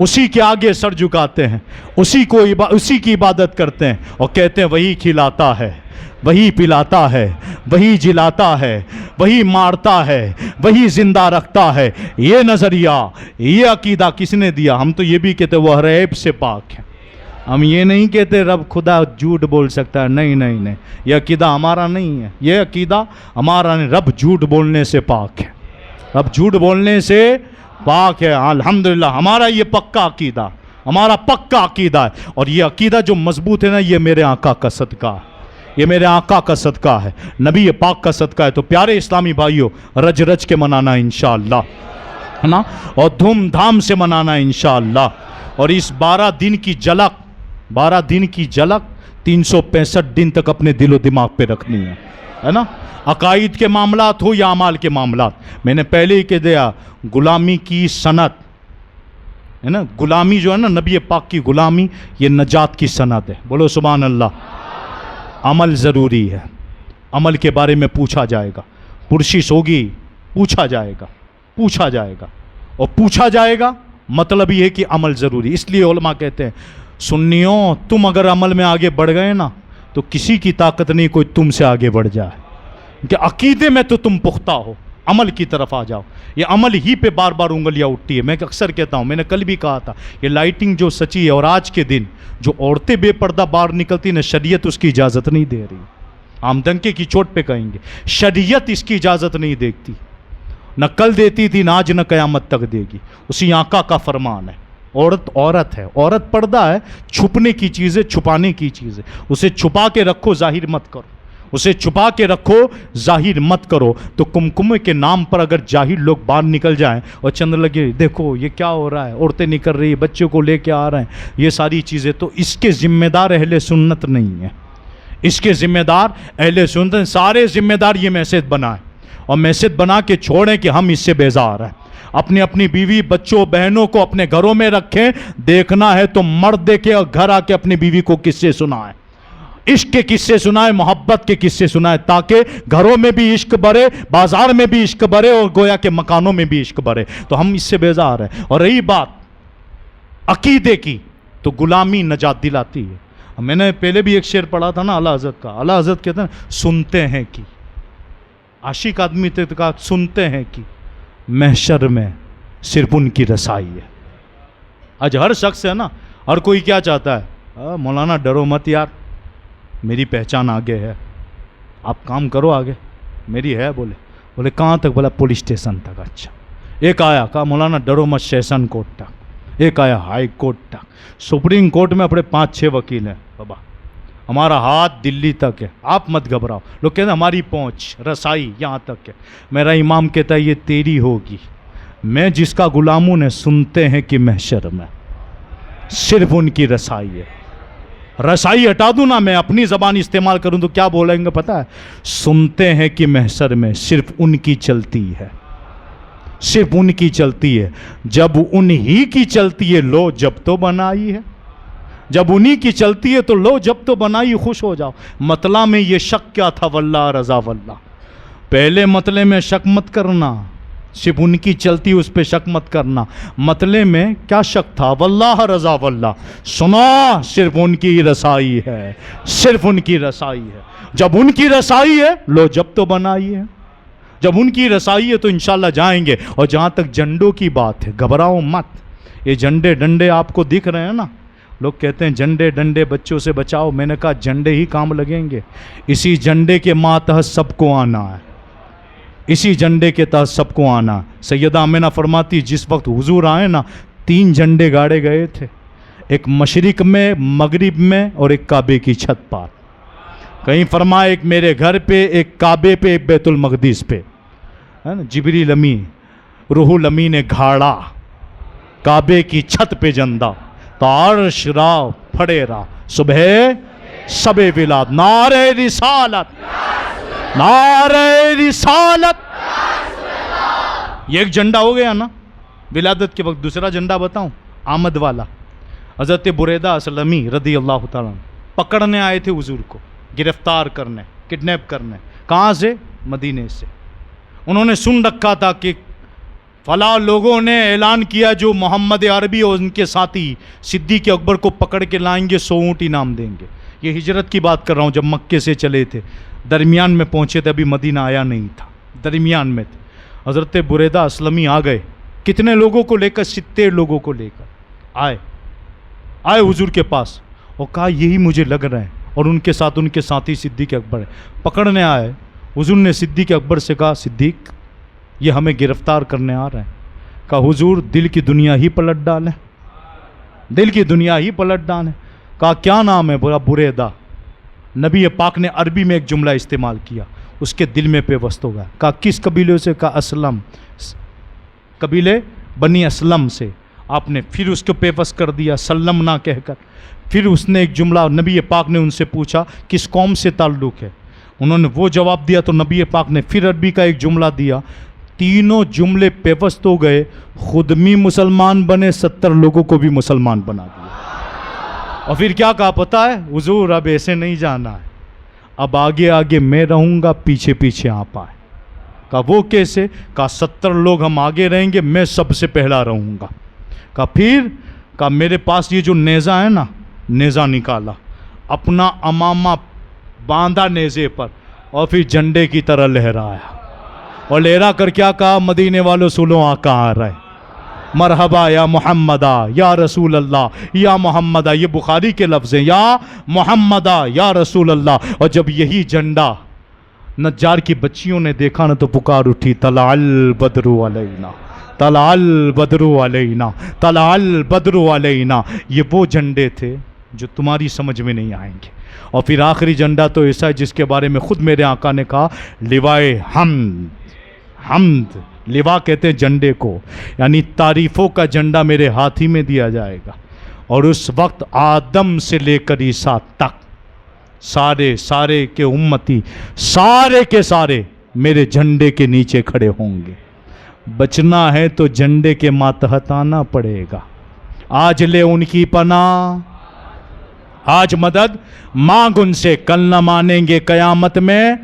اسی کے آگے سر جھکاتے ہیں، اسی کی عبادت کرتے ہیں اور کہتے ہیں وہی کھلاتا ہے، وہی پلاتا ہے، وہی جلاتا ہے، وہی مارتا ہے، وہی زندہ رکھتا ہے۔ یہ نظریہ، یہ عقیدہ کس نے دیا؟ ہم تو یہ بھی کہتے وہ ہر عیب سے پاک ہے۔ ہم یہ نہیں کہتے رب خدا جھوٹ بول سکتا ہے، نہیں نہیں نہیں، یہ عقیدہ ہمارا نہیں ہے، یہ عقیدہ ہمارا نہیں۔ رب جھوٹ بولنے سے پاک ہے، رب جھوٹ بولنے سے پاک ہے، الحمدللہ۔ ہمارا یہ پکا عقیدہ، ہمارا پکا عقیدہ ہے، اور یہ عقیدہ جو مضبوط ہے نا، یہ میرے آقا کا صدقہ ہے، یہ میرے آقا کا صدقہ ہے، نبی پاک کا صدقہ ہے۔ تو پیارے اسلامی بھائیوں، رج رج کے منانا انشاءاللہ، ہے نا، اور دھوم دھام سے منانا انشاءاللہ۔ اور اس 12 دن کی جھلک 365 دن تک اپنے دل و دماغ پہ رکھنی ہے نا، عقائد کے معاملات ہو یا اعمال کے معاملات۔ میں نے پہلے ہی کہہ دیا، غلامی کی سند ہے نا، غلامی جو ہے نا، نبی پاک کی غلامی، یہ نجات کی سند ہے۔ بولو سبحان اللہ۔ عمل ضروری ہے، عمل کے بارے میں پوچھا جائے گا، پرسش ہوگی، پوچھا جائے گا، اور پوچھا جائے گا مطلب یہ ہے کہ عمل ضروری۔ اس لیے علماء کہتے ہیں سنیوں، تم اگر عمل میں آگے بڑھ گئے نا تو کسی کی طاقت نہیں کوئی تم سے آگے بڑھ جائے، کہ عقیدے میں تو تم پختہ ہو، عمل کی طرف آ جاؤ۔ یہ عمل ہی پہ بار بار انگلیاں اٹھتی ہے۔ میں اکثر کہتا ہوں، میں نے کل بھی کہا تھا، یہ لائٹنگ جو سچی ہے، اور آج کے دن جو عورتیں بے پردہ باہر نکلتی نا، شریعت اس کی اجازت نہیں دے رہی۔ عام ڈنکے کی چوٹ پہ کہیں گے، شریعت اس کی اجازت نہیں دیتی، نہ کل دیتی تھی، نہ آج، نہ قیامت تک دے گی۔ اسی آقا کا فرمان ہے، عورت ہے، عورت پردہ ہے، چھپنے کی چیز ہے، چھپانے کی چیز ہے، اسے چھپا کے رکھو، ظاہر مت کرو، اسے چھپا کے رکھو، ظاہر مت کرو۔ تو کمکم کے نام پر اگر جاہل لوگ باہر نکل جائیں اور چند لگے دیکھو یہ کیا ہو رہا ہے، عورتیں نکل رہی ہیں، بچوں کو لے کے آ رہے ہیں، یہ ساری چیزیں، تو اس کے ذمہ دار اہل سنت نہیں ہیں، اس کے ذمہ دار اہل سنت، سارے ذمہ دار یہ میسج بنائیں اور میسج بنا کے چھوڑیں کہ ہم اس سے بیزار ہیں۔ اپنی بیوی بچوں بہنوں کو اپنے گھروں میں رکھیں، دیکھنا ہے تو مرد دیکھے اور گھر آ کے اپنی بیوی کو قصے سنائیں، عشق کے قصے سنائیں، محبت کے قصے سنائیں، تاکہ گھروں میں بھی عشق بڑھے، بازار میں بھی عشق بڑھے، اور گویا کے مکانوں میں بھی عشق بڑھے۔ تو ہم اس سے بیزار ہیں۔ اور رہی بات عقیدے کی، تو غلامی نجات دلاتی ہے۔ میں نے پہلے بھی ایک شعر پڑھا تھا نا اعلیٰ حضرت کا، اعلیٰ حضرت کہتے ہیں سنتے ہیں کہ، عاشق آدمی تھے تو کہا سنتے ہیں کہ محشر میں صرف ان کی رسائی ہے۔ آج ہر شخص ہے نا، ہر کوئی کیا چاہتا ہے، مولانا ڈرو مت یار، میری پہچان آگے ہے، آپ کام کرو آگے، میری ہے۔ بولے کہاں تک؟ بولا پولیس اسٹیشن تک۔ اچھا، ایک آیا کہا مولانا ڈرو مت سیشن کورٹ تک، ایک آیا ہائی کورٹ تک، سپریم کورٹ میں اپنے 5-6 وکیل ہیں، بابا ہمارا ہاتھ دلی تک ہے، آپ مت گھبراؤ۔ لوگ کہتے ہیں ہماری پہنچ رسائی یہاں تک ہے۔ میرا امام کہتا ہے یہ تیری ہوگی، میں جس کا غلام ہوں، سنتے ہیں کہ محشر میں صرف ان کی رسائی ہے۔ رسائی ہٹا دوں نا، میں اپنی زبان استعمال کروں تو کیا بولیں گے پتہ ہے؟ سنتے ہیں کہ محشر میں صرف ان کی چلتی ہے، صرف ان کی چلتی ہے۔ جب انہی کی چلتی ہے لو جب تو بنائی ہے، جب انہی کی چلتی ہے تو لو جب تو بنائی، خوش ہو جاؤ۔ مطلع میں یہ شک کیا تھا؟ واللہ رضا واللہ، پہلے مطلع میں شک مت کرنا، صرف ان کی چلتی اس پہ شک مت کرنا۔ مطلع میں کیا شک تھا؟ واللہ رضا واللہ، سنا صرف ان کی رسائی ہے، صرف ان کی رسائی ہے۔ جب ان کی رسائی ہے لو جب تو بنائی ہے، جب ان کی رسائی ہے تو انشاءاللہ جائیں گے۔ اور جہاں تک جھنڈوں کی بات ہے، گھبراؤ مت۔ یہ جھنڈے ڈنڈے آپ کو دکھ رہے ہیں نا، لوگ کہتے ہیں جھنڈے ڈنڈے بچوں سے بچاؤ، میں نے کہا جھنڈے ہی کام لگیں گے، اسی جھنڈے کے ماتحت سب کو آنا ہے، اسی جھنڈے کے تحت سب کو آنا۔ سیدہ آمنہ فرماتی جس وقت حضور آئے نا، 3 جھنڈے گاڑے گئے تھے، ایک مشرق میں، مغرب میں، اور ایک کعبے کی چھت پر۔ کہیں فرمایا ایک میرے گھر پہ، ایک کعبے پہ، ایک بیت المقدس پہ، ہے نا۔ جبریل امین، روح الامین نے گھاڑا کعبے کی چھت پہ جھنڈا، تو عرش را پھڑے را صبح سب ولاد، نعرہ رسالت، نعرہ رسالت۔ یہ ایک جھنڈا ہو گیا نا ولادت کے وقت۔ دوسرا جھنڈا بتاؤں، آمد والا۔ حضرت بریدہ اسلمی رضی اللہ تعالیٰ پکڑنے آئے تھے حضور کو، گرفتار کرنے، کڈنیپ کرنے۔ کہاں سے؟ مدینے سے۔ انہوں نے سن رکھا تھا کہ فلاں لوگوں نے اعلان کیا جو محمد عربی اور ان کے ساتھی صدیق اکبر کو پکڑ کے لائیں گے 100 اونٹ انعام دیں گے. یہ ہجرت کی بات کر رہا ہوں، جب مکے سے چلے تھے، درمیان میں پہنچے تھے، ابھی مدینہ آیا نہیں تھا، درمیان میں تھے. حضرت بریدہ اسلمی آ گئے، کتنے لوگوں کو لے کر؟ 70 لوگوں کو لے کر آئے حضور کے پاس اور کہا یہی مجھے لگ رہے ہیں، اور ان کے ساتھ ان کے ساتھی صدیق اکبر ہے. پکڑنے آئے، حضور نے صدیق اکبر سے کہا صدیق یہ ہمیں گرفتار کرنے آ رہے ہیں. کہا حضور دل کی دنیا ہی پلٹ ڈالیں، دل کی دنیا ہی پلٹ ڈالیں. کہا کیا نام ہے؟ بولا بریدہ. نبی پاک نے عربی میں ایک جملہ استعمال کیا، اس کے دل میں پیوست ہو گیا. کہا کس قبیلے سے؟ کہا اسلم، قبیلے بنی اسلم سے. آپ نے پھر اس کو پیوست کر دیا سلم نہ کہہ کر. پھر اس نے ایک جملہ، نبی پاک نے ان سے پوچھا کس قوم سے تعلق ہے، انہوں نے وہ جواب دیا تو نبی پاک نے پھر عربی کا ایک جملہ دیا. تینوں جملے پیوست ہو گئے، خود بھی مسلمان بنے، 70 لوگوں کو بھی مسلمان بنا دیا. اور پھر کیا کہا پتہ ہے؟ حضور اب ایسے نہیں جانا ہے، اب آگے آگے میں رہوں گا، پیچھے پیچھے آپ آئے. کہا وہ کیسے؟ کہا 70 لوگ ہم آگے رہیں گے، میں سب سے پہلا رہوں گا. کہا پھر؟ کہا میرے پاس یہ جو نیزہ ہے نا، نیزہ نکالا، اپنا امامہ باندھا نیزے پر، اور پھر جھنڈے کی طرح لہرایا، اور لہرا کر کیا کہا؟ مدینے والوں سنو آقا آ رہے، مرحبا یا محمدہ یا رسول اللہ، یا محمدہ، یہ بخاری کے لفظ ہیں، یا محمدہ یا رسول اللہ. اور جب یہی جھنڈا نجار کی بچیوں نے دیکھا نا تو پکار اٹھی، طلع البدر علینا، طلع البدر علینا، طلع البدر علینا. یہ وہ جھنڈے تھے جو تمہاری سمجھ میں نہیں آئیں گے. اور پھر آخری جھنڈا تو ایسا ہے جس کے بارے میں خود میرے آقا نے کہا، لوائے حمد، لوا کہتے ہیں جھنڈے کو، یعنی تعریفوں کا جھنڈا میرے ہاتھ ہی میں دیا جائے گا. اور اس وقت آدم سے لے کر عیسیٰ تک سارے کے امتی، سارے کے سارے میرے جھنڈے کے نیچے کھڑے ہوں گے. بچنا ہے تو جھنڈے کے ماتحت آنا پڑے گا. آج لے ان کی پناہ، آج مدد مانگ ان سے، کل نہ مانیں گے قیامت میں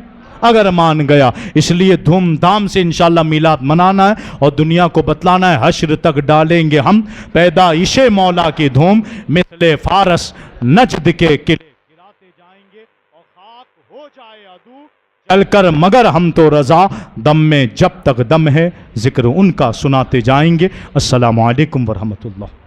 اگر مان گیا. اس لیے دھوم دھام سے انشاءاللہ میلاد منانا ہے اور دنیا کو بتلانا ہے، حشر تک ڈالیں گے ہم پیدائش مولا کی دھوم، مثل فارس نجد کے قلعے گراتے جائیں گے، اور خاک ہو جائے عدو چل کر مگر ہم تو رضا، دم میں جب تک دم ہے ذکر ان کا سناتے جائیں گے. السلام علیکم ورحمۃ اللہ.